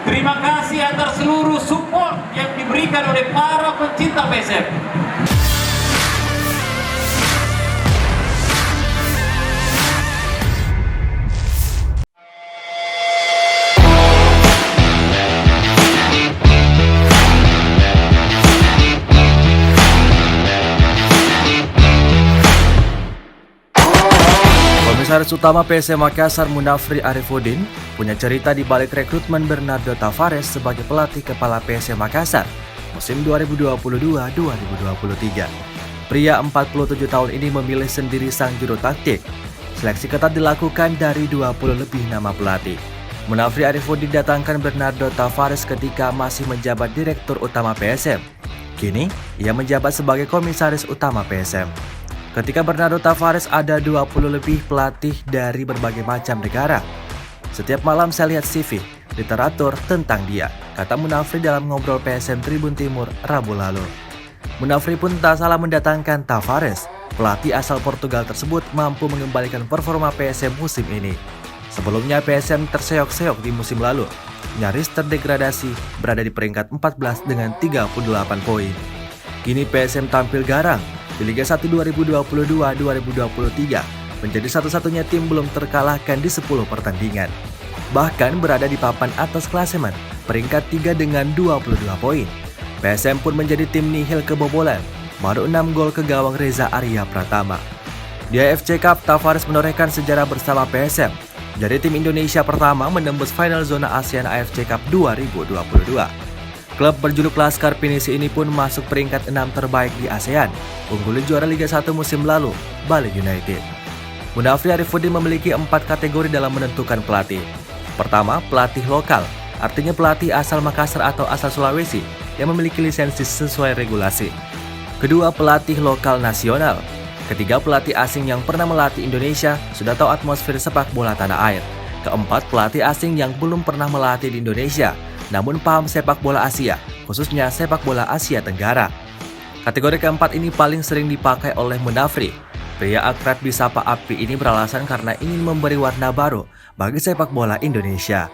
Terima kasih atas seluruh support yang diberikan oleh para pencinta PSM. Komisaris Utama PSM Makassar Munafri Arifudin punya cerita di balik rekrutmen Bernardo Tavares sebagai pelatih kepala PSM Makassar musim 2022-2023. Pria 47 tahun ini memilih sendiri sang juru taktik. Seleksi ketat dilakukan dari 20 lebih nama pelatih. Munafri Arifudin datangkan Bernardo Tavares ketika masih menjabat Direktur Utama PSM. Kini, ia menjabat sebagai Komisaris Utama PSM. Ketika Bernardo Tavares ada 20 lebih pelatih dari berbagai macam negara. Setiap malam saya lihat CV, literatur tentang dia, kata Munafri dalam ngobrol PSM Tribun Timur Rabu lalu. Munafri pun tak salah mendatangkan Tavares. Pelatih asal Portugal tersebut mampu mengembalikan performa PSM musim ini. Sebelumnya PSM terseok-seok di musim lalu, nyaris terdegradasi berada di peringkat 14 dengan 38 poin. Kini PSM tampil garang di Liga 1 2022-2023 menjadi satu-satunya tim belum terkalahkan di 10 pertandingan. Bahkan berada di papan atas klasemen, peringkat 3 dengan 22 poin. PSM pun menjadi tim nihil kebobolan, baru 6 gol ke gawang Reza Arya Pratama. Di AFC Cup, Tavares menorehkan sejarah bersama PSM, jadi tim Indonesia pertama menembus final zona ASEAN AFC Cup 2022. Klub berjuluk Laskar Pinisi ini pun masuk peringkat 6 terbaik di ASEAN, ungguli juara Liga 1 musim lalu, Bali United. Munafri Arifudin memiliki 4 kategori dalam menentukan pelatih. Pertama, pelatih lokal, artinya pelatih asal Makassar atau asal Sulawesi yang memiliki lisensi sesuai regulasi. Kedua, pelatih lokal nasional. Ketiga, pelatih asing yang pernah melatih Indonesia, sudah tahu atmosfer sepak bola tanah air. Keempat, pelatih asing yang belum pernah melatih di Indonesia, namun paham sepak bola Asia, khususnya sepak bola Asia Tenggara. Kategori keempat ini paling sering dipakai oleh Munafri. Pria akrab disapa Api ini beralasan karena ingin memberi warna baru bagi sepak bola Indonesia.